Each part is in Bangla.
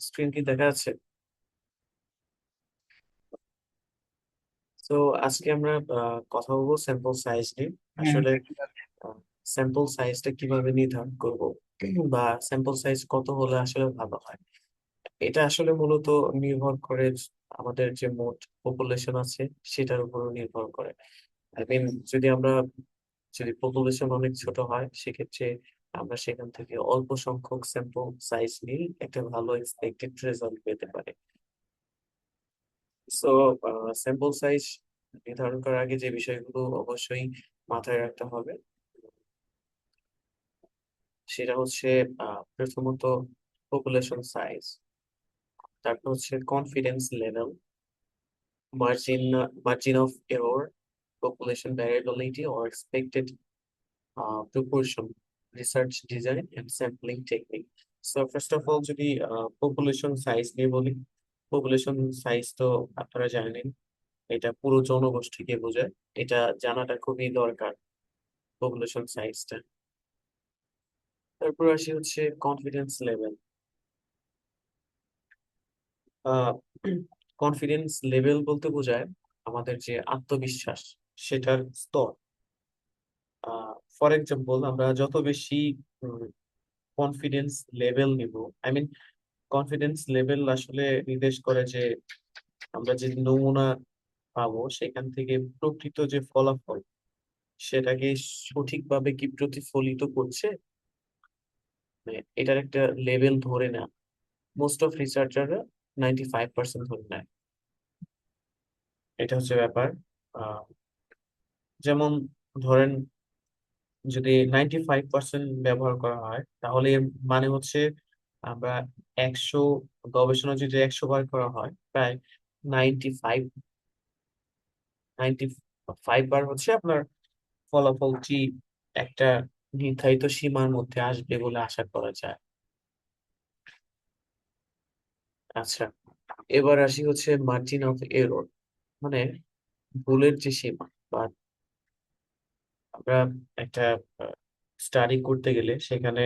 স্ক্রিন কি দেখা যাচ্ছে? তো আজকে আমরা কথা বলবো স্যাম্পল সাইজ নিয়ে। হ্যাঁ, আসলে স্যাম্পল সাইজটা কিভাবে নির্ধারণ করব বা স্যাম্পল সাইজ কত হলে আসলে ভালো হয়। এটা আসলে মূলত নির্ভর করে আমাদের যে মোট পপুলেশন আছে সেটার উপর নির্ভর করে। আই মিন, যদি আমরা যদি পপুলেশন অনেক ছোট হয় সেক্ষেত্রে আমরা সেখান থেকে অল্প সংখ্যক স্যাম্পল সাইজ নিয়ে একটা ভালো এক্সপেক্টেড রেজাল্ট পেতে পারি। সো স্যাম্পল সাইজ নির্ধারণ করার আগে যে বিষয়গুলো অবশ্যই মাথায় রাখতে হবে সেটা হচ্ছে প্রথমত পপুলেশন সাইজ, তারপর হচ্ছে confidence level, margin margin of error, population variability or expected proportion, research design and sampling technique. So first of all যদি পপুলেশন সাইজ নিয়ে বলি, পপুলেশন সাইজ তো আপনারা জানেন এটা পুরো জনগোষ্ঠীকে বোঝায়। এটা জানাটা খুবই দরকার, পপুলেশন সাইজটা। তারপর আসি হচ্ছে কনফিডেন্স লেভেল। কনফিডেন্স লেভেল বলতে বোঝায় আমাদের যে আত্মবিশ্বাস সেটার স্তর। ফর এক্সাম্পল, আমরা যত বেশি কনফিডেন্স লেভেল নিব, আই মিন কনফিডেন্স লেভেল আসলে নির্দেশ করে যে আমরা যে নমুনা পাবো সেখান থেকে প্রকৃত যে ফলাফল সেটাকে সঠিকভাবে কি প্রতিফলিত করছে, মানে এটার একটা লেভেল ধরে না। মোস্ট অফ রিসার্চাররা 95% ধরে নেয়। এটা হচ্ছে ব্যাপার। আহ, যেমন ধরেন, যদি 95% ব্যবহার করা হয় তাহলে এর মানে হচ্ছে আমরা 100 গবেষণা যদি 100 বার করা হয়, প্রায় 95 বার হচ্ছে আপনার ফলাফলটি একটা নির্ধারিত সীমার মধ্যে আসবে বলে আশা করা যায়। আচ্ছা, এবার আসি হচ্ছে মার্জিন অফ এরর, মানে ভুলের যে সীমা। বা আমরা একটা স্টাডি করতে গেলে সেখানে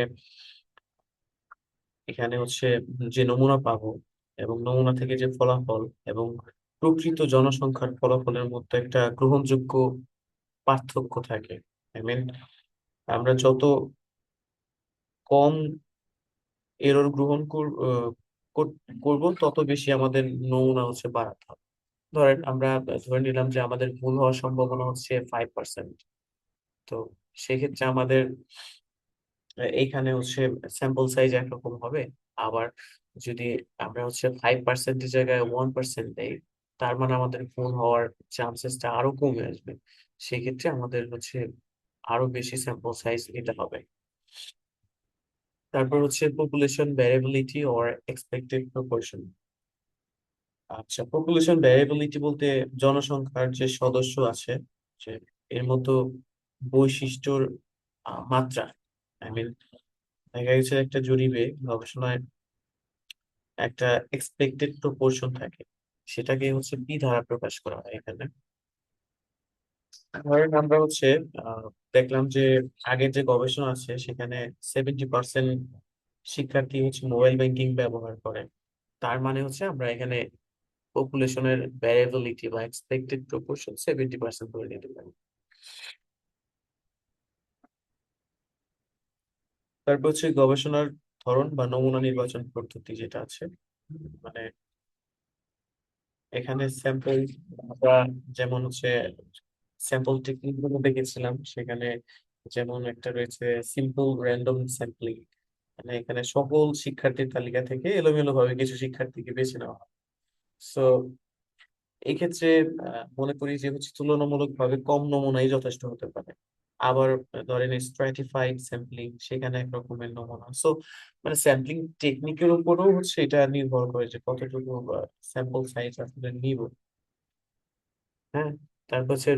এখানে হচ্ছে যে নমুনা পাবো এবং নমুনা থেকে যে ফলাফল এবং প্রকৃত জনসংখ্যার ফলাফলের মধ্যে একটা গ্রহণযোগ্য পার্থক্য থাকে। আই মিন, আমরা যত কম এরর গ্রহণ করব তত বেশি আমাদের নমুনা হচ্ছে বাড়াতে হবে। ধরেন আমরা ধরে নিলাম যে আমাদের ভুল হওয়ার সম্ভাবনা হচ্ছে 5%। তো সেক্ষেত্রে আমাদের এইখানে হচ্ছে স্যাম্পল সাইজ একরকম হবে। আবার যদি আমরা হচ্ছে 5%-এর জায়গায় 1% দেই, তার মানে আমাদের ভুল হওয়ার চান্সেসটা আরো কমে আসবে। সেক্ষেত্রে আমাদের হচ্ছে আরো বেশি স্যাম্পল সাইজ নিতে হবে। তারপর হচ্ছে population variability or expected proportion. আচ্ছা, পপুলেশন ভ্যারিয়েবিলিটি বলতে জনসংখ্যার যে সদস্য আছে, যে এর মতো বৈশিষ্ট্যর মাত্রা। আই মিন, দেখা গেছে একটা জরিপে গবেষণায় একটা এক্সপেক্টেড প্রপোর্শন থাকে, সেটাকে হচ্ছে পি দ্বারা প্রকাশ করা হয় এখানে। ধরেন আমরা হচ্ছে আহ, দেখলাম যে আগের যে গবেষণা আছে সেখানে 70% শিক্ষার্থী হচ্ছে মোবাইল ব্যাংকিং ব্যবহার করে। তার মানে হচ্ছে আমরা এখানে পপুলেশনের ভ্যারিয়েবিলিটি বা এক্সপেক্টেড প্রপোর্শন 70% ধরে নিতে পারি। তারপর হচ্ছে গবেষণার ধরন বা নমুনা নির্বাচন পদ্ধতি যেটা আছে, মানে এখানে স্যাম্পল আমরা যেমন হচ্ছে স্যাম্পল টেকনিক গুলো দেখেছিলাম সেখানে, যেমন একটা রয়েছে সিম্পল র্যান্ডম স্যাম্পলিং, মানে এখানে সকল শিক্ষার্থীর তালিকা থেকে এলোমেলো ভাবে কিছু শিক্ষার্থীকে বেছে নেওয়া হয়। সো এই ক্ষেত্রে মনে করি যে হচ্ছে তুলনামূলকভাবে কম নমুনাই যথেষ্ট হতে পারে। আবার ধরেন স্ট্র্যাটিফাইড স্যাম্পলিং, সেখানে এক রকমের নমুনা। সো মানে স্যাম্পলিং টেকনিকের উপরেও হচ্ছে এটা নির্ভর করে যে কতটুকু স্যাম্পল সাইজ আসলে নিব। হ্যাঁ, তারপর হচ্ছে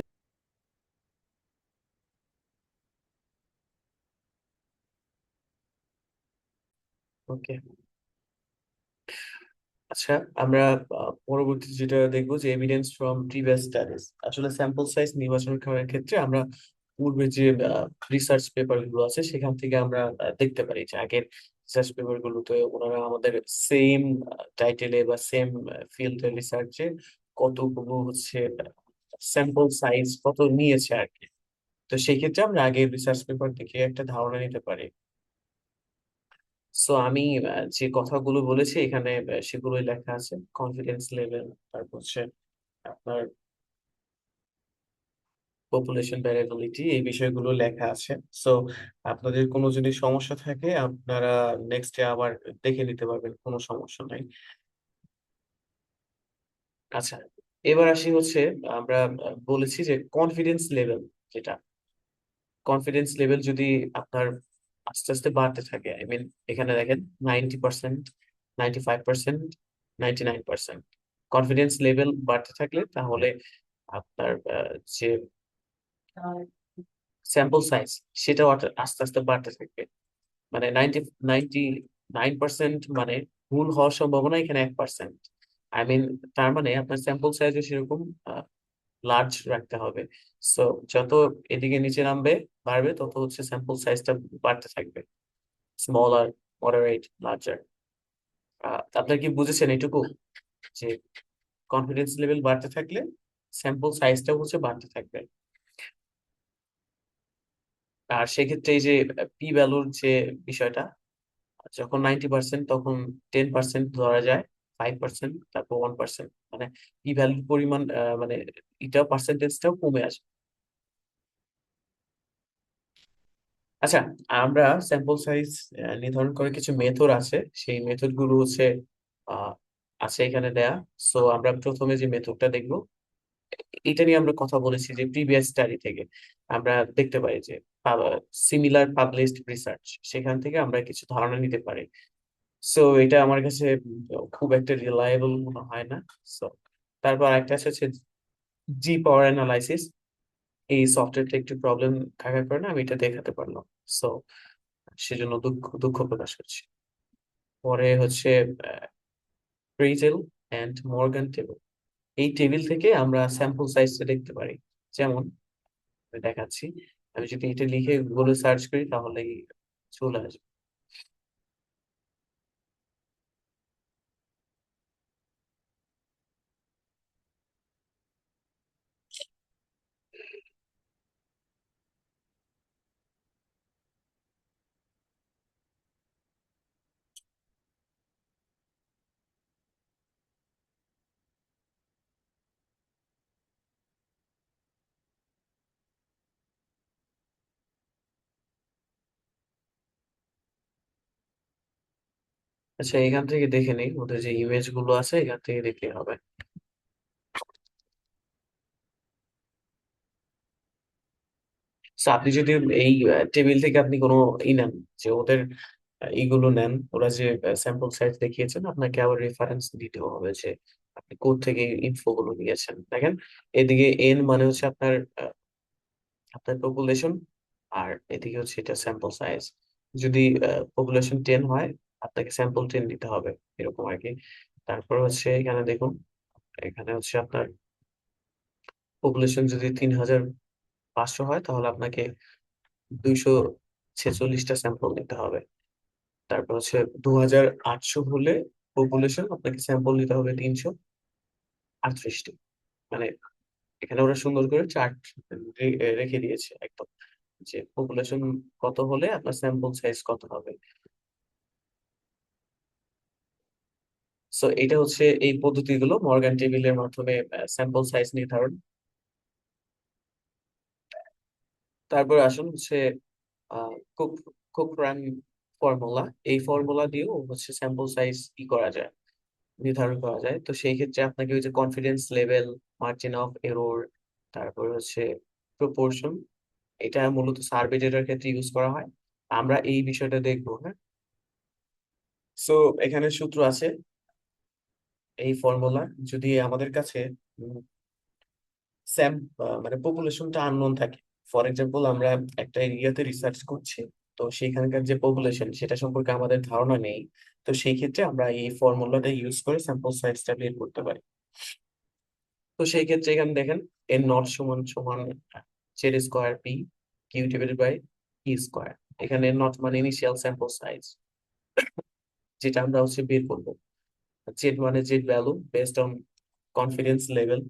ওকে। আচ্ছা, আমরা পরবর্তী যেটা দেখবো যে এভিডেন্স ফ্রম প্রিভিয়াস স্টাডিজ। আসলে স্যাম্পল সাইজ নির্বাচন করার ক্ষেত্রে আমরা পূর্বে যে রিসার্চ পেপার গুলো আছে সেখান থেকে আমরা দেখতে পারি যে আগের রিসার্চ পেপার গুলোতে ওনারা আমাদের সেম টাইটেলে বা সেম ফিল্ডে রিসার্চে কতগুলো হচ্ছে স্যাম্পল সাইজ কত নিয়েছে আর কি। তো সেই ক্ষেত্রে আমরা আগে রিসার্চ পেপার দেখে একটা ধারণা নিতে পারি। সো আমি যে কথাগুলো বলেছি এখানে সেগুলোই লেখা আছে, কনফিডেন্স লেভেল, তারপর হচ্ছে আপনার পপুলেশন ভ্যারিয়েবিলিটি, এই বিষয়গুলো লেখা আছে। সো আপনাদের কোনো যদি সমস্যা থাকে আপনারা নেক্সটে আবার দেখে নিতে পারবেন, কোনো সমস্যা নাই। আচ্ছা, এবার আসি হচ্ছে আমরা বলেছি যে কনফিডেন্স লেভেল, যেটা কনফিডেন্স লেভেল যদি আপনার আস্তে আস্তে বাড়তে থাকে, আই মিন এখানে দেখেন 90%, 95%, 99%, কনফিডেন্স লেভেল বাড়তে থাকলে তাহলে আপনার যে স্যাম্পল সাইজ সেটাও আস্তে আস্তে বাড়তে থাকবে। মানে 99% মানে ভুল হওয়ার সম্ভাবনা এখানে 1%। আই মিন তার মানে আপনার স্যাম্পল সাইজও সেরকম লার্জ রাখতে হবে। সো যত এদিকে নিচে নামবে বাড়বে তত হচ্ছে স্যাম্পল সাইজটা বাড়তে থাকবে, স্মলার, মডারেট, লার্জার। আপনার কি বুঝেছেন এটুকু, যে কনফিডেন্স লেভেল বাড়তে থাকলে স্যাম্পল সাইজটাও হচ্ছে বাড়তে থাকবে। আর সেক্ষেত্রে এই যে পি ভ্যালুর যে বিষয়টা, যখন 90% তখন 10% ধরা যায়, 5%, তারপর 1%, মানে পি ভ্যালুর পরিমাণ মানে এটা পার্সেন্টেজটাও কমে আসে। আচ্ছা, আমরা স্যাম্পল সাইজ নির্ধারণ করে কিছু মেথড আছে, সেই মেথড গুলো হচ্ছে আহ, আছে এখানে দেয়া। সো আমরা প্রথমে যে মেথডটা দেখবো, এটা নিয়ে আমরা কথা বলেছি যে প্রিভিয়াস স্টাডি থেকে আমরা দেখতে পাই যে সিমিলার পাবলিশড রিসার্চ, সেখান থেকে আমরা কিছু ধারণা নিতে পারি। সো এটা আমার কাছে খুব একটা রিলায়েবল মনে হয় না। সো তারপর একটা আছে হচ্ছে জি পাওয়ার অ্যানালাইসিস। এই সফটওয়্যারটা একটু প্রবলেম থাকার কারণে আমি এটা দেখাতে পারলাম। সো সেজন্য দুঃখ দুঃখ প্রকাশ করছি। পরে হচ্ছে প্রেজেল অ্যান্ড মর্গান টেবিল। এই টেবিল থেকে আমরা স্যাম্পল সাইজটা দেখতে পারি। যেমন আমি দেখাচ্ছি, আমি যদি এটা লিখে গুগলে সার্চ করি তাহলেই চলে আসবে। আচ্ছা, এখান থেকে দেখে নেই, ওদের যে ইমেজ গুলো আছে এখান থেকে দেখলে হবে। So, আপনি যদি এই টেবিল থেকে আপনি কোনো ই নেন, যে ওদের এইগুলো নেন, ওরা যে স্যাম্পল সাইজ দেখিয়েছেন, আপনাকে আবার রেফারেন্স দিতে হবে যে আপনি কোথা থেকে ইনফো গুলো নিয়েছেন। দেখেন, এদিকে এন মানে হচ্ছে আপনার আপনার পপুলেশন, আর এদিকে হচ্ছে এটা স্যাম্পল সাইজ। যদি পপুলেশন 10 হয় আপনাকে স্যাম্পল 10 দিতে হবে, এরকম আর কি। তারপর হচ্ছে এখানে দেখুন, এখানে হচ্ছে আপনার পপুলেশন যদি 3500 হয় তাহলে আপনাকে 246টা স্যাম্পল নিতে হবে। তারপর হচ্ছে 2800 হলে পপুলেশন, আপনাকে স্যাম্পল নিতে হবে 338টি। মানে এখানে ওরা সুন্দর করে চার্ট রেখে দিয়েছে একদম, যে পপুলেশন কত হলে আপনার স্যাম্পল সাইজ কত হবে। সো এটা হচ্ছে এই পদ্ধতিগুলো মর্গান টেবিলের মাধ্যমে স্যাম্পল সাইজ নির্ধারণ। তারপর আসুন হচ্ছে কুক কুকরান ফর্মুলা। এই ফর্মুলা দিয়েও হচ্ছে স্যাম্পল সাইজ কি করা যায়, নির্ধারণ করা যায়। তো সেই ক্ষেত্রে আপনাকে ওই যে confidence level, margin of error, তারপর হচ্ছে প্রপোর্শন, এটা মূলত সার্ভে ডেটার ক্ষেত্রে ইউজ করা হয়। আমরা এই বিষয়টা দেখবো, হ্যাঁ। সো এখানে সূত্র আছে, এই ফর্মুলা যদি আমাদের কাছে স্যাম মানে পপুলেশনটা আননোন থাকে। ফর এক্সাম্পল, আমরা একটা এরিয়াতে রিসার্চ করছি, তো সেখানকার যে পপুলেশন সেটা সম্পর্কে আমাদের ধারণা নেই। তো সেই ক্ষেত্রে আমরা এই ফর্মুলাটা ইউজ করে স্যাম্পল সাইজটা বের করতে পারি। তো সেই ক্ষেত্রে এখানে দেখেন, এন নট সমান সমান Z square P Q divided by E square. এখানে নট মানে ইনিশিয়াল স্যাম্পল সাইজ, যেটা আমরা হচ্ছে বের করবো। জেড মানে Z value based on confidence level.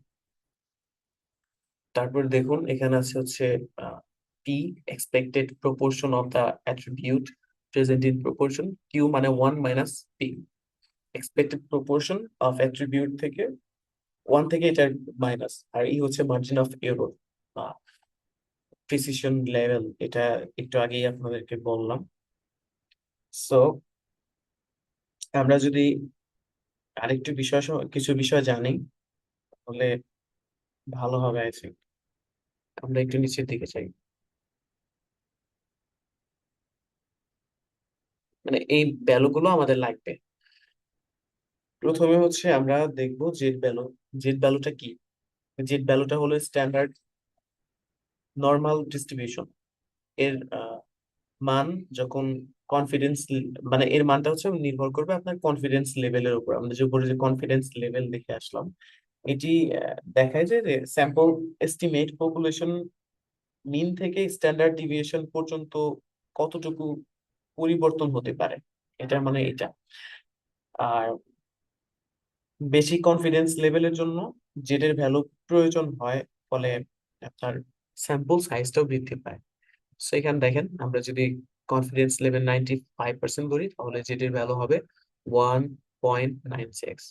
তারপর দেখুন এখানে আছে হচ্ছে P, expected proportion of the attribute present in proportion. Q মানে 1 - P, expected proportion of attribute থেকে 1 থেকে এটার মাইনাস। আর ই হচ্ছে মার্জিন অফ এরর বা প্রিসিশন লেভেল, এটা একটু আগেই আপনাদেরকে বললাম। সো আমরা যদি আরেকটু কিছু বিষয় জানি তাহলে ভালো হবে আই থিঙ্ক। আমরা একটু নিচের দিকে চাই, মানে এই ভ্যালু গুলো আমাদের লাগবে। প্রথমে হচ্ছে আমরা দেখবো জেড ভ্যালু। জেড ভ্যালুটা কি? জেড ভ্যালুটা হলো স্ট্যান্ডার্ড নর্মাল ডিস্ট্রিবিউশন। এর মান যখন কনফিডেন্স, মানে এর মানটা হচ্ছে নির্ভর করবে আপনার কনফিডেন্স লেভেলের উপর। আমরা যে উপরে যে কনফিডেন্স লেভেল দেখে আসলাম, এটি দেখায় যে স্যাম্পল এস্টিমেট পপুলেশন মিন থেকে স্ট্যান্ডার্ড ডিভিয়েশন পর্যন্ত কতটুকু পরিবর্তন হতে পারে, এটা মানে এটা। আর বেশি কনফিডেন্স লেভেলের জন্য জেড এর ভ্যালু প্রয়োজন হয়, ফলে আপনার স্যাম্পল সাইজটাও বৃদ্ধি পায়। সো এখানে দেখেন আমরা যদি কনফিডেন্স লেভেল 95% ধরি তাহলে জেড এর ভ্যালু হবে 1.96।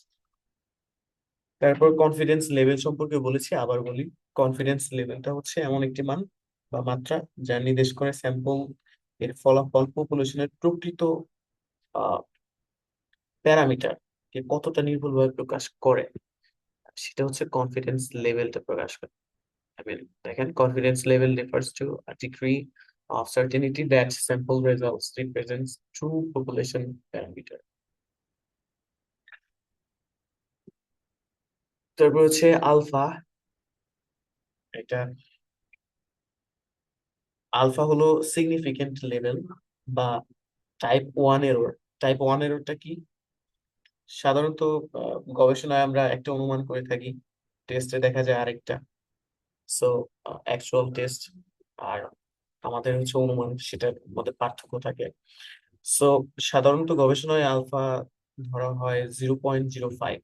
তারপর কনফিডেন্স লেভেল সম্পর্কে বলেছি, আবার বলি। কনফিডেন্স লেভেলটা হচ্ছে এমন একটি মান বা মাত্রা যা নির্দেশ করে স্যাম্পল এর ফলাফল পপুলেশনের প্রকৃত প্যারামিটার কে কতটা নির্ভুলভাবে প্রকাশ করে, সেটা হচ্ছে কনফিডেন্স লেভেলটা প্রকাশ করে। I mean, দেখেন confidence level refers to a degree of certainty that sample results represents true population parameter. তারপর হচ্ছে আলফা। এটা আলফা হলো সিগনিফিকেন্ট লেভেল বা টাইপ 1 এরর। টাইপ 1 এররটা কি? সাধারণত গবেষণায় আমরা একটা অনুমান করে থাকি, টেস্টে দেখা যায় আরেকটা। সো অ্যাকচুয়াল টেস্ট আর আমাদের হচ্ছে অনুমান, সেটার মধ্যে পার্থক্য থাকে। সো সাধারণত গবেষণায় আলফা ধরা হয় 0.05।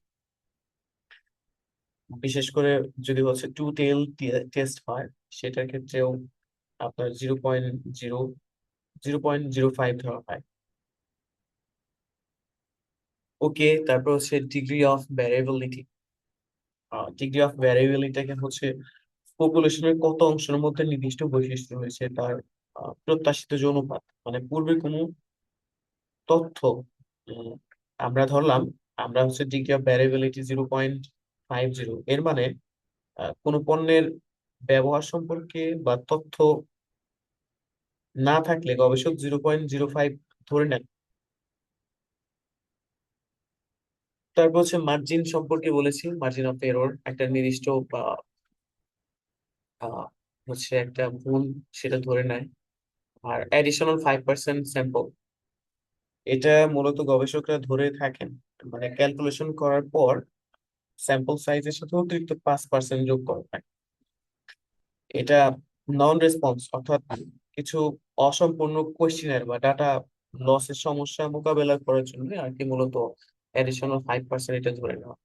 বিশেষ করে যদি হচ্ছে টু টেল টেস্ট হয়, সেটার ক্ষেত্রেও আপনার 0.05 ধরা হয়। ওকে, তারপর হচ্ছে ডিগ্রি অফ ভ্যারিয়েবিলিটি। ডিগ্রি অফ ভ্যারিয়েবিলিটিকে হচ্ছে পপুলেশনের কত অংশের মধ্যে নির্দিষ্ট বৈশিষ্ট্য রয়েছে তার প্রত্যাশিত যে অনুপাত। মানে পূর্বে কোনো তথ্য উম, আমরা ধরলাম, আমরা হচ্ছে ডিগ্রি অফ ভ্যারিয়েবিলিটি 0.50, এর মানে কোনো পণ্যের ব্যবহার সম্পর্কে বা তথ্য না থাকলে গবেষক 0.05 ধরে নেন। তারপর হচ্ছে মার্জিন সম্পর্কে বলেছি, মার্জিন অফ এরর একটা নির্দিষ্ট বা আহ, হচ্ছে একটা ভুল, সেটা ধরে নেয়। আর অ্যাডিশনাল 5% স্যাম্পল, এটা মূলত গবেষকরা ধরে থাকেন, মানে ক্যালকুলেশন করার পর স্যাম্পল সাইজের সাথে অতিরিক্ত 5% যোগ করা হয়। এটা নন রেসপন্স, অর্থাৎ কিছু অসম্পূর্ণ কোয়েশ্চেনের বা ডাটা লসের সমস্যা মোকাবেলা করার জন্য আর কি মূলত অ্যাডিশনাল 5% এটা ধরে নেওয়া।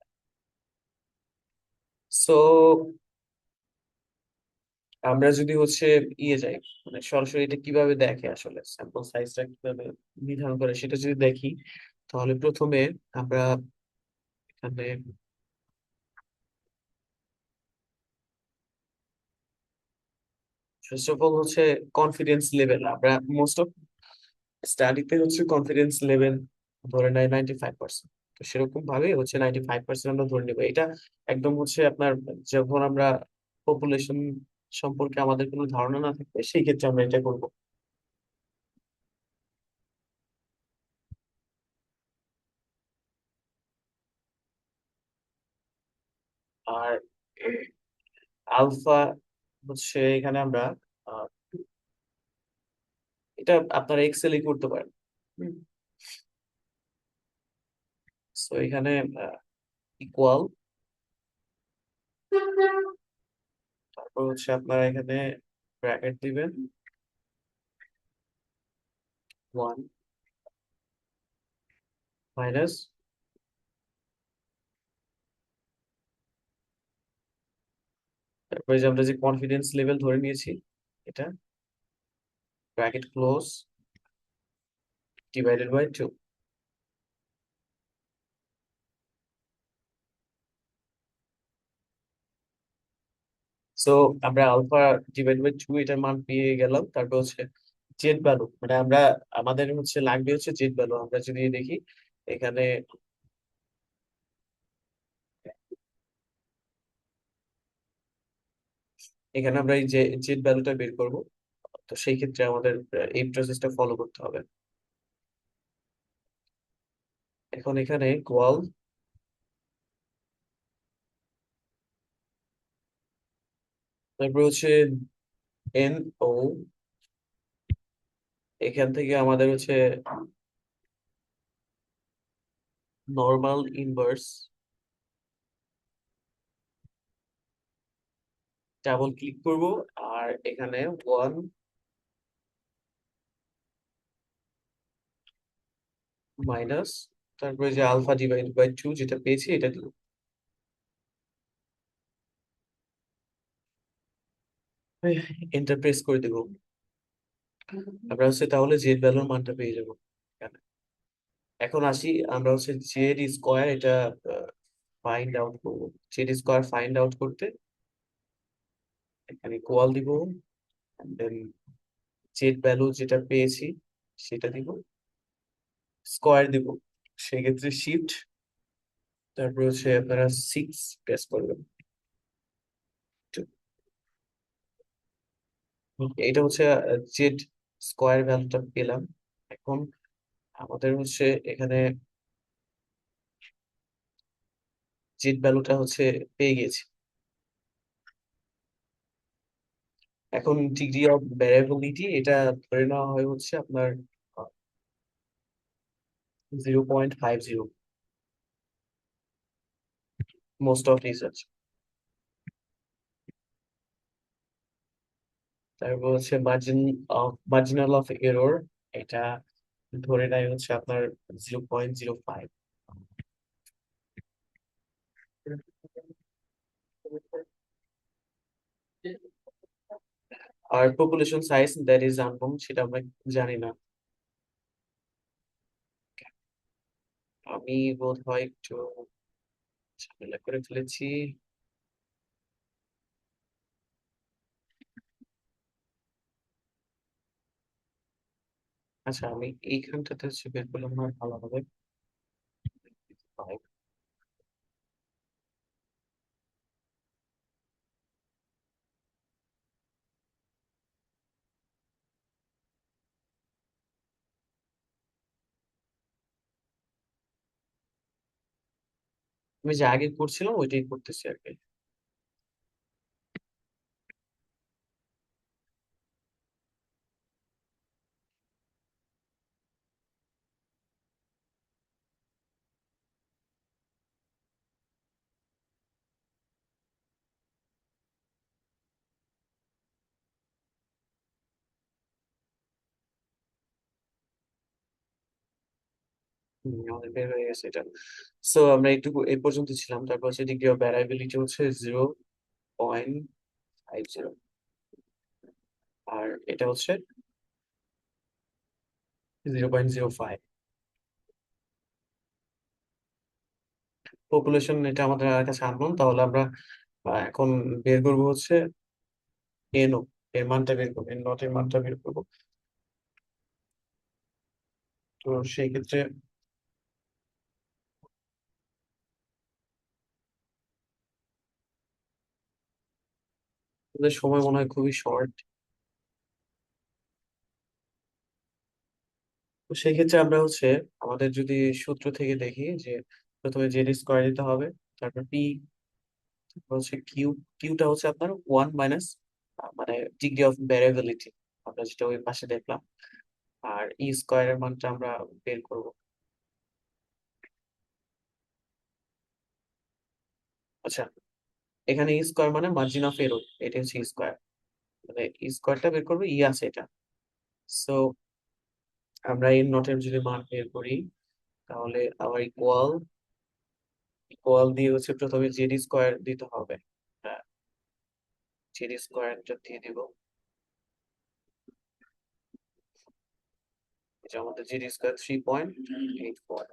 সো আমরা যদি হচ্ছে ইয়ে যাই, মানে সরাসরি এটা কিভাবে দেখে আসলে স্যাম্পল সাইজটা কিভাবে নির্ধারণ করে সেটা যদি দেখি, তাহলে প্রথমে আমরা এখানে ফার্স্ট অফ অল হচ্ছে কনফিডেন্স লেভেল। আমরা মোস্ট অফ স্টাডিতে হচ্ছে কনফিডেন্স লেভেল ধরে নেয় 95%। তো সেরকম ভাবে হচ্ছে 95% আমরা ধরে নেবো। এটা একদম হচ্ছে আপনার যখন আমরা পপুলেশন সম্পর্কে আমাদের কোনো ধারণা না থাকবে সেই ক্ষেত্রে আমরা এটা করব। আর আলফা হচ্ছে এখানে আমরা আহ, এটা আপনারা এক্সেলই করতে পারেন। সো এখানে ইকুয়াল, তারপর হচ্ছে আপনারা এখানে ব্র্যাকেট দিবেন 1, মাইনাস, তারপরে যে আমরা যে কনফিডেন্স লেভেল ধরে নিয়েছি এটা, bracket close, divided by 2। So আমরা আলফা ডিভাইড বাই 2 এটার মান পেয়ে গেলাম। তারপর হচ্ছে জেড ভ্যালু, মানে আমরা আমাদের হচ্ছে লাগবে হচ্ছে জেড ভ্যালু। আমরা যদি দেখি এখানে, এখানে আমরা এই যে জেড ভ্যালুটা বের করব। তো সেই ক্ষেত্রে আমাদের এই প্রসেসটা ফলো করতে হবে। এখন এখানে গোয়াল, তারপর হচ্ছে এন ও, এখান থেকে আমাদের হচ্ছে নর্মাল ইনভার্স, ডাবল ক্লিক করব। আর এখানে 1 মাইনাস, তারপরে যে আলফা ডিভাইড বাই 2 যেটা পেয়েছি এটা দিব। এন্টার প্রেস করে দিব। আমরা হচ্ছে তাহলে জেড ভ্যালুর মানটা পেয়ে যাবো এখানে। এখন আসি, আমরা হচ্ছে জেড স্কোয়ার এটা ফাইন্ড আউট করবো। জেড স্কোয়ার ফাইন্ড আউট করতে এখানে ইকুয়াল দিব, দেন জেড ভ্যালু যেটা পেয়েছি সেটা দিব, স্কোয়ার দিব। সেক্ষেত্রে শিফট, তারপর হচ্ছে আপনারা 6 প্রেস করবেন। তো এটা হচ্ছে জেড স্কোয়ার ভ্যালুটা পেলাম। এখন আমাদের হচ্ছে এখানে জেড ভ্যালুটা হচ্ছে পেয়ে গেছি। এখন ডিগ্রি অফ ভ্যারিয়েবিলিটি এটা ধরে নেওয়া হয় হচ্ছে আপনার 0.50, মোস্ট অফ রিসার্চ। তারপর হচ্ছে মার্জিনাল অফ এরর, এটা ধরে নেয় হচ্ছে আপনার 0.05। আর population size that is unknown, সেটা আমরা জানি না। আমি বোধ হয় একটু ঝামেলা করে ফেলেছি। আচ্ছা, আমি এইখানটাতে হচ্ছে বের করলে মনে হয় ভালো হবে। আমি যে আগে করছিলাম ওইটাই করতেছি আর কি। আমাদের বের হয়ে গেছে এটা। সো আমরা একটু এই পর্যন্ত ছিলাম। তারপর হচ্ছে ডিগ্রি অফ ভ্যারিয়েবিলিটি হচ্ছে 0.50, আর এটা হচ্ছে 0.05। পপুলেশন এটা আমাদের কাছে আননোন, তাহলে আমরা এখন বের করবো হচ্ছে এনও এর মানটা বের করবো, এন নট এর মানটা বের করবো। তো সেই ক্ষেত্রে আমাদের সময় মনে হয় খুবই শর্ট। তো সেই ক্ষেত্রে আমরা হচ্ছে আমাদের যদি সূত্র থেকে দেখি যে প্রথমে জেড স্কোয়ার দিতে হবে, তারপর পি হচ্ছে কিউ, কিউটা হচ্ছে আপনার 1 মাইনাস মানে ডিগ্রি অফ ভ্যারিয়েবিলিটি, আমরা যেটা ওই পাশে দেখলাম। আর ই স্কোয়ারের মানটা আমরা বের করব। আচ্ছা, এখানে ই স্কোয়ার মানে মার্জিন অফ এরর, এটা হচ্ছে ই স্কোয়ার, মানে ই স্কোয়ারটা বের করবো, ই আছে এটা। সো আমরা এই নটের যদি মান বের করি, তাহলে আবার ইকুয়াল, ইকুয়াল দিয়ে হচ্ছে প্রথমে জেড স্কোয়ার দিতে হবে। হ্যাঁ, জেড স্কোয়ারটা দিয়ে দিব। এটা আমাদের জেড স্কোয়ার 3.84।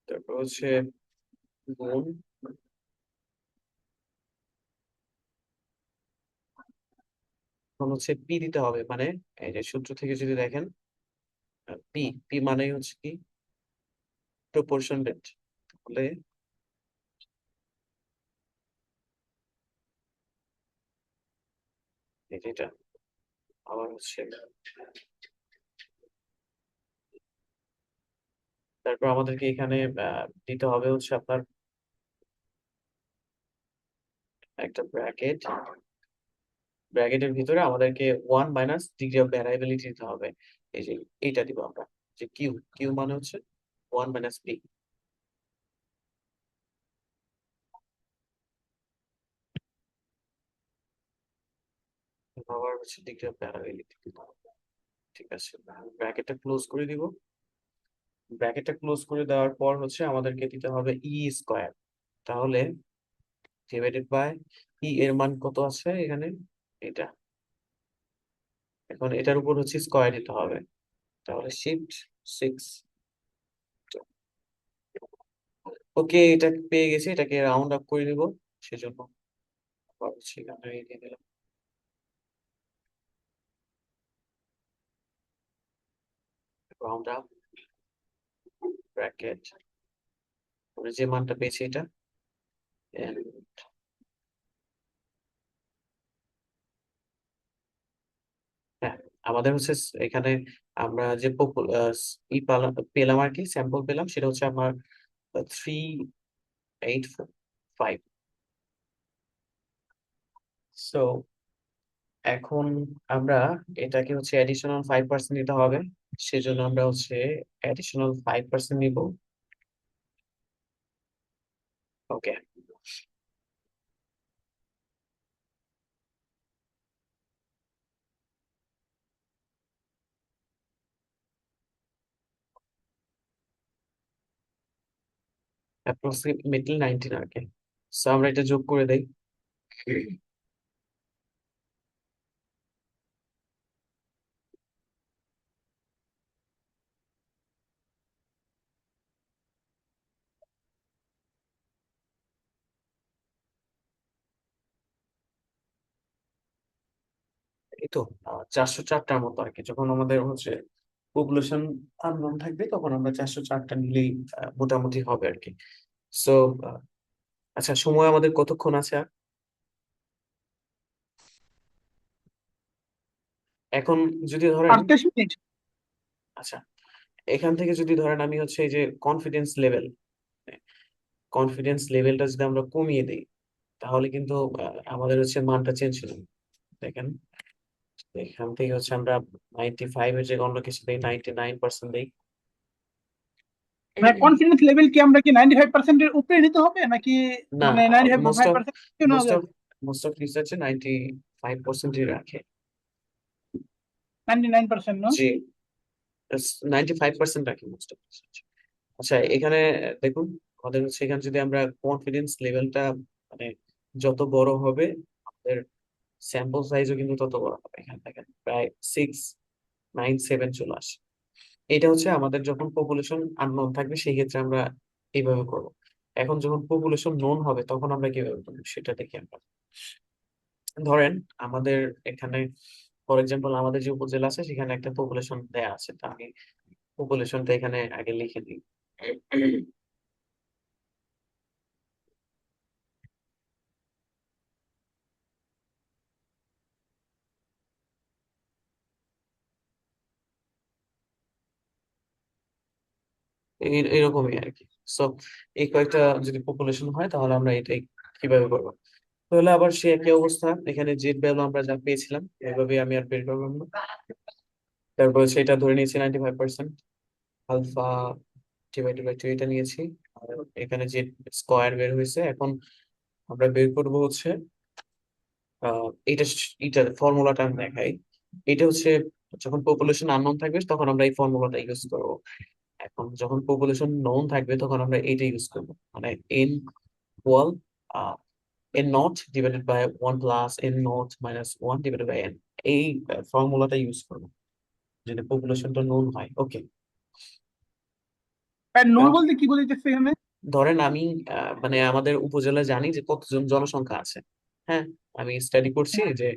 তারপর হচ্ছে গুণ, এখন হচ্ছে পি দিতে হবে, মানে এই যে সূত্র থেকে যদি দেখেন, পি, পি মানে হচ্ছে কি প্রপোর্শন রেট। তাহলে এটা আবার হচ্ছে, তারপর আমাদেরকে এখানে দিতে হবে হচ্ছে আপনার একটা ব্র্যাকেট, ব্র্যাকেটের ভিতরে আমাদেরকে 1 - ডিগ্রি অফ ভ্যারিয়েবিলিটি দিতে হবে। এই যে এইটা দিব আমরা, যে কিউ, কিউ মানে হচ্ছে 1 - পি। আবার হচ্ছে ডিগ্রি অফ ভ্যারিয়েবিলিটি দিতে হবে। ঠিক আছে, ব্র্যাকেটটা ক্লোজ করে দিব। ব্র্যাকেটটা ক্লোজ করে দেওয়ার পর হচ্ছে আমাদেরকে দিতে হবে ই স্কোয়ার। তাহলে ডিভাইডেড বাই ই এর মান কত আছে এখানে, এটা, এখন এটার উপর হচ্ছে স্কোয়ার দিতে হবে। তাহলে শিফট 6। ওকে, এটা পেয়ে গেছি, এটাকে রাউন্ড আপ করে নিব। সেজন্য আবার হচ্ছে এখানে এই দিয়ে দিলাম রাউন্ড আপ ব্র্যাকেট, আমরা যে মানটা পেয়েছি এটা। And হ্যাঁ, আমাদের হচ্ছে এখানে আমরা যে পেলাম আর কি, স্যাম্পল পেলাম, সেটা হচ্ছে আমার 3.85। সো এখন আমরা এটাকে হচ্ছে অ্যাডিশনাল 5% নিতে হবে। সেজন্য আমরা হচ্ছে অ্যাডিশনাল 5% নিব। ওকে, অ্যাপ্রক্সিমেটলি 19 আর কি। সো আমরা এটা যোগ করে দেই। এই তো 404টার মতো আর কি। যখন আমাদের হচ্ছে পপুলেশন আননোন থাকবে তখন আমরা 404টা নিলেই মোটামুটি হবে আর কি। সো আচ্ছা, সময় আমাদের কতক্ষণ আছে আর? এখন যদি ধরেন, 28 মিনিট। আচ্ছা, এখান থেকে যদি ধরেন আমি হচ্ছে এই যে কনফিডেন্স লেভেল, কনফিডেন্স লেভেলটা যদি আমরা কমিয়ে দিই, তাহলে কিন্তু আমাদের হচ্ছে মানটা চেঞ্জ হবে। দেখেন, এখান থেকে হচ্ছে আমরা 95-এর যে অন্য কিছু দিই, 99% দিই। মানে কনফিডেন্স লেভেল কি আমরা কি 95%-এর উপরে নিতে হবে নাকি না, মানে 95 মোস্ট ফাইভ অফ পার্সেন্ট নেওয়া মোস্ট অফ যাবে? মোস্ট অফ রিসার্চে 95%-ই রাখে। 99%, নো? জি, 95% রাখে মোস্ট অফ রিসার্চ। আচ্ছা, এখানে দেখুন, আমাদের হচ্ছে এখানে যদি আমরা কনফিডেন্স লেভেলটা, মানে যত বড় হবে আমাদের স্যাম্পল সাইজও কিন্তু তত বড় হবে। এখানে দেখেন প্রায় 697 চলে আসে। এটা হচ্ছে আমাদের যখন পপুলেশন আননোন থাকবে সেই ক্ষেত্রে আমরা এইভাবে করব। এখন যখন পপুলেশন নোন হবে তখন আমরা কিভাবে করবো সেটা দেখি আমরা। ধরেন আমাদের এখানে, ফর এক্সাম্পল, আমাদের যে উপজেলা আছে সেখানে একটা পপুলেশন দেয়া আছে, তা আমি পপুলেশনটা এখানে আগে লিখে দিই। এরকমই আর কি। সো এই কয়েকটা যদি পপুলেশন হয় তাহলে আমরা এটাই কিভাবে করবো। তাহলে আবার সে একই অবস্থা, এখানে জেড ভ্যালু আমরা যা পেয়েছিলাম এভাবে আমি আর বের করবো না। তারপর সেটা ধরে নিয়েছি 95%, আলফা ডিভাইডেড বাই 2 এটা নিয়েছি। আর এখানে যে স্কোয়ার বের হয়েছে, এখন আমরা বের করব হচ্ছে এটা, এটা ফর্মুলাটা আমি দেখাই। এটা হচ্ছে যখন পপুলেশন আননোন থাকবে তখন আমরা এই ফর্মুলাটা ইউজ করবো। এখন যখন পপুলেশন নন থাকবে তখন আমরা এইটা ইউজ করবো, মানে N equal N naught divided by one plus N naught minus one divided by N. এই ফর্মুলাটা ইউজ করবো যদি পপুলেশনটা নন হয়। ওকে, আর নল বলতে কি বলতেছে এখানে? ধরেন আমি মানে আমাদের উপজেলায় জানি যে কতজন জনসংখ্যা আছে। হ্যাঁ, আমি স্টাডি করছি হ্যাঁ। যে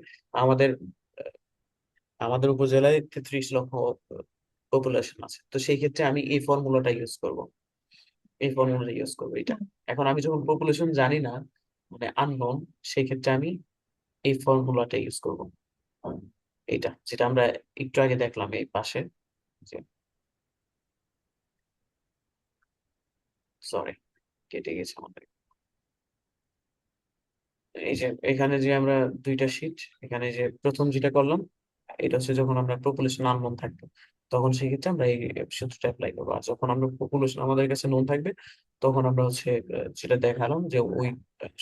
আমাদের আমাদের উপজেলায় 33 লক্ষ পপুলেশন আছে, তো সেই ক্ষেত্রে আমি এই ফর্মুলাটা ইউজ করব, এই ফর্মুলাটা ইউজ করবো এটা। এখন আমি যখন পপুলেশন জানি না, মানে আননোন, সেই ক্ষেত্রে আমি এই ফর্মুলাটা ইউজ করব, এইটা যেটা আমরা একটু আগে দেখলাম এই পাশে, যে সরি কেটে গেছে আমাদের। এই যে এখানে যে আমরা দুইটা শীট, এখানে যে প্রথম যেটা করলাম, এটা হচ্ছে যখন আমরা পপুলেশন আননোন থাকবে তখন সেক্ষেত্রে আমরা এই সূত্রটা অ্যাপ্লাই করবো। আর যখন আমরা পপুলেশন আমাদের কাছে নোন থাকবে তখন আমরা হচ্ছে যেটা দেখালাম যে ওই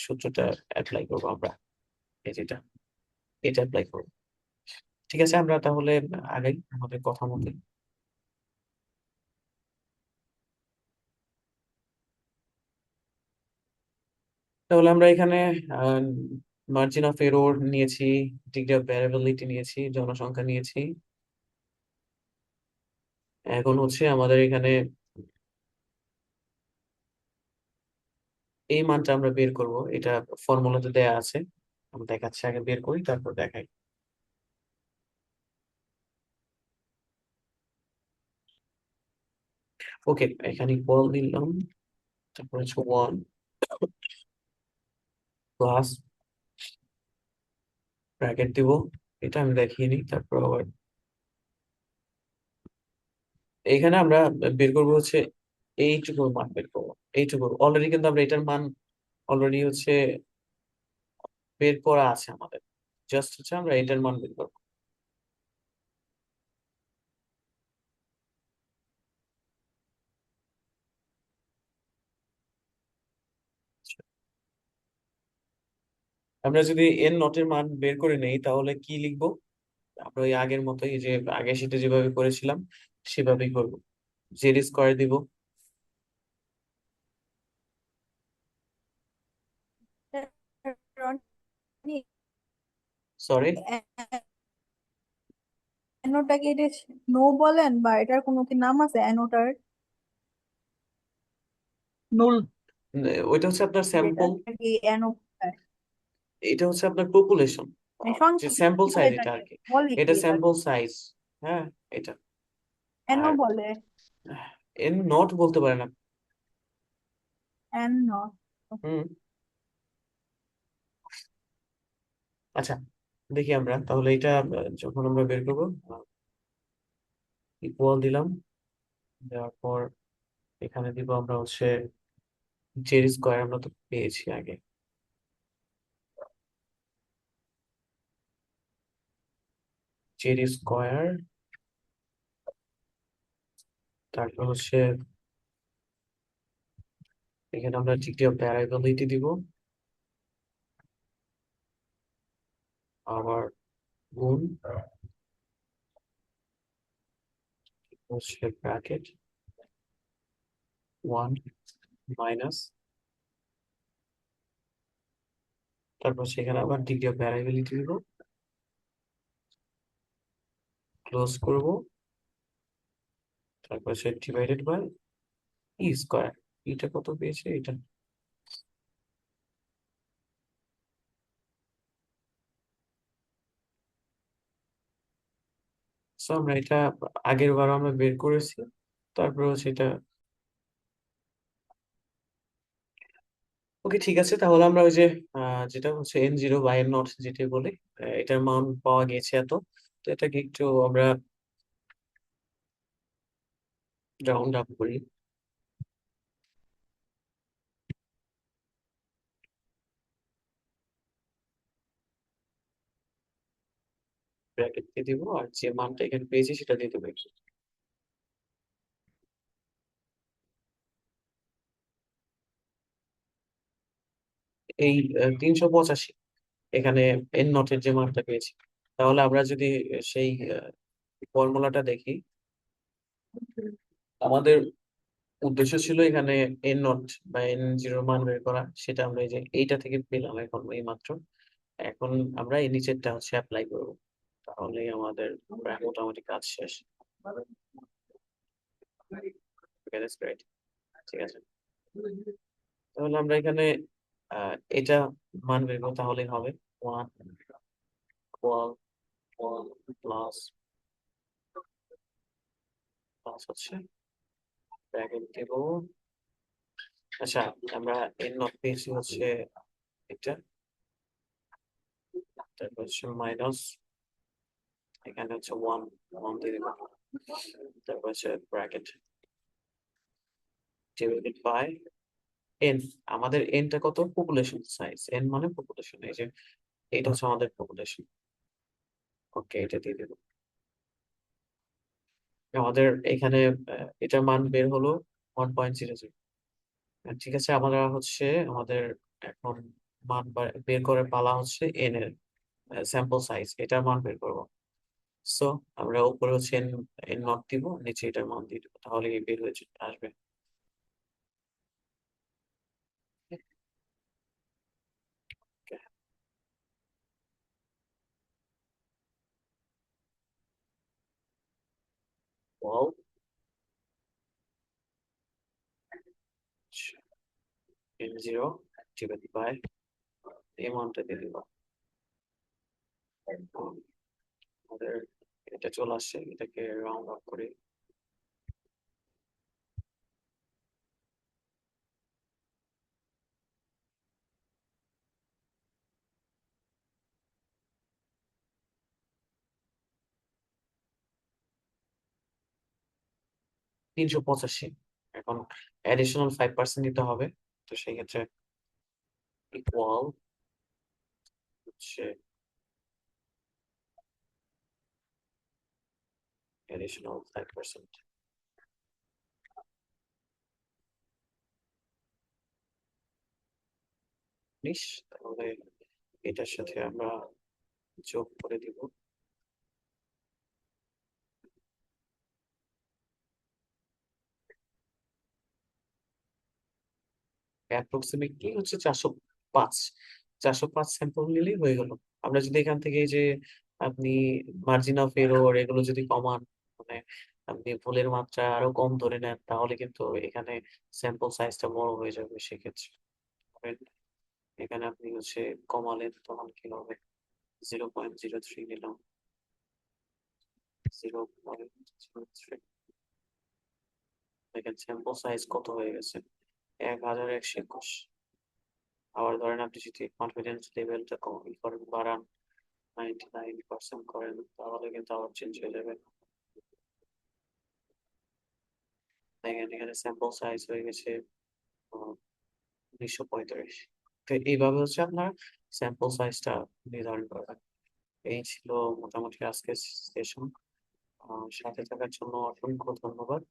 সূত্রটা অ্যাপ্লাই করবো আমরা, এই যেটা, এটা অ্যাপ্লাই করবো। ঠিক আছে, আমরা তাহলে আগাই আমাদের কথা মতে। তাহলে আমরা এখানে মার্জিন অফ এরর নিয়েছি, ডিগ্রি অফ ভ্যারিয়েবিলিটি নিয়েছি, জনসংখ্যা নিয়েছি। এখন হচ্ছে আমাদের এখানে এই মানটা আমরা বের করব, এটা ফর্মুলাতে দেয়া আছে, আমি দেখাচ্ছি, আগে বের করি তারপর দেখাই। ওকে, এখানে ইকুয়াল দিলাম, তারপর হচ্ছে ওয়ান প্লাস ব্র্যাকেট দিব, এটা আমি দেখিয়ে নিই তারপর আবার। এখানে আমরা বের করবো হচ্ছে এইটুকুর মান বের করবো, এইটুকু অলরেডি কিন্তু আমরা এটার মান অলরেডি হচ্ছে বের করা আছে আমাদের, জাস্ট হচ্ছে আমরা এটার মান বের করবো। আমরা যদি এন নটের মান বের করে নেই তাহলে কি লিখবো? আমরা ওই আগের মতোই, যে আগের শীটে যেভাবে করেছিলাম সেভাবেই করবো, জেড স্কোয়ার দিব। রনি, সরি, অ্যানোটাকে এটা নো বলেন বা এটার কোনো কি নাম আছে অ্যানোটার? নল। ওইটা হচ্ছে আপনার যেটা স্যাম্পল, কি অ্যানো এটা হচ্ছে আপনার পপুলেশন, মানে যে সংখ্যা কি স্যাম্পল বলে সাইজ এটা এটাকে, আর কি, বলে কি এটা এটাকে? Sample size. হ্যাঁ, এটা। অ্যানো আর বলে? এন নট বলতে পারেন আপনি। অ্যানো। হুম, আচ্ছা, দেখি আমরা তাহলে এটা যখন আমরা বের করবো, ইকুয়াল দিলাম, দেওয়ার পর এখানে দিব আমরা হচ্ছে জেড স্কোয়ার, আমরা তো পেয়েছি আগে, জেড স্কোয়ার, তারপর হচ্ছে এখানে আমরা ডিগ্রি অফ ভ্যারিয়েবিলিটি দিব, আবার গুণ হচ্ছে ব্র্যাকেট ওয়ান মাইনাস, তারপর সেখানে আবার ডিগ্রি অফ ভ্যারিয়েবিলিটি দিব, ক্লোজ করব, তারপর সে ডিভাইডেড বাই ই স্কোয়ার। এটা কত পেয়েছে এটা? So আমরা এটা আগের বার আমরা বের করেছি, তারপর হচ্ছে এটা। ওকে, ঠিক আছে, তাহলে আমরা ওই যে যেটা হচ্ছে N0 বা N0 যেটা বলে, এটার মান পাওয়া গেছে এত। তো এটাকে একটু আমরা রাউন্ড আপ করি, ব্র্যাকেট দিয়ে দিব, আর যে মানটা এখানে পেয়েছি সেটা দিয়ে দেবো। এই 385 এখানে এন নটের যে মানটা পেয়েছি। তাহলে আমরা যদি সেই ফর্মুলাটা দেখি, আমাদের উদ্দেশ্য ছিল এখানে এন নট বা এন জিরোর মান বের করা, সেটা আমরা এই যে এইটা থেকে পেলাম এখন এই মাত্র। এখন আমরা এই নিচেরটা হচ্ছে অ্যাপ্লাই করব, তাহলেই আমাদের প্রায় মোটামুটি কাজ শেষ। Okay, that's great. ঠিক আছে, তাহলে আমরা এখানে এটা মান বের করবো, তাহলেই হবে 1 ইকুয়াল 1 প্লাস প্লাস হচ্ছে ব্র্যাকেট দেব। আচ্ছা, আমরা এন নট পেয়েছি হচ্ছে এটা, তারপর হচ্ছে মাইনাস, এখানে হচ্ছে 1 দিয়ে দেবো, তারপর হচ্ছে ব্র্যাকেট ডিভাইডেড বাই এন। আমাদের এনটা কত? পপুলেশন সাইজ, এন মানে পপুলেশন, এই যে এটা হচ্ছে আমাদের পপুলেশন। ওকে, এটা দিয়ে দেবো। আমাদের এখানে এটার মান বের হলো 1.00। ঠিক আছে, আমরা হচ্ছে আমাদের এখন মান বের করে পালা হচ্ছে এন এর স্যাম্পল সাইজ, এটার মান বের করবো। সো আমরা উপরে হচ্ছে এন এন নট দিব, নিচে এটার মান দিয়ে দিব, তাহলে বের হয়ে আসবে। Okay. Well, N zero divide by এই মানটা দিয়ে দিব। আমাদের এটা চলে আসছে, এটাকে রাউন্ড অফ করি। তিনশো পঁচাশি। এখন অ্যাডিশনাল 5% দিতে হবে, তো সেই ক্ষেত্রে ইকুয়াল হচ্ছে অ্যাডিশনাল 5%। তাহলে এটার সাথে আমরা যোগ করে দিব। অ্যাপ্রক্সিমেটলি হচ্ছে 405। 405 স্যাম্পল নিলেই হয়ে গেল। আমরা যদি এখান থেকে এই যে আপনি মার্জিন অফ এরর এগুলো যদি কমান, মানে আপনি ভুলের মাত্রা আরো কম ধরে নেন, তাহলে কিন্তু এখানে স্যাম্পল সাইজটা বড় হয়ে যাবে। সেক্ষেত্রে ধরেন এখানে আপনি হচ্ছে কমালেন, তখন কি হবে? 0.03 নিলাম, 0.03। দেখেন স্যাম্পল সাইজ কত হয়ে গেছে, 1121। আবার ধরেন আপনি যদি কনফিডেন্স লেভেলটা করেন, বাড়ান, 99% করেন, তাহলে কিন্তু আবার চেঞ্জ হয়ে যাবে। দেখেন এখানে স্যাম্পল সাইজ হয়ে গেছে 1935। তো এইভাবে হচ্ছে আপনার স্যাম্পল সাইজটা নির্ধারণ করবেন। এই ছিল মোটামুটি আজকের সেশন। সাথে থাকার জন্য অসংখ্য ধন্যবাদ।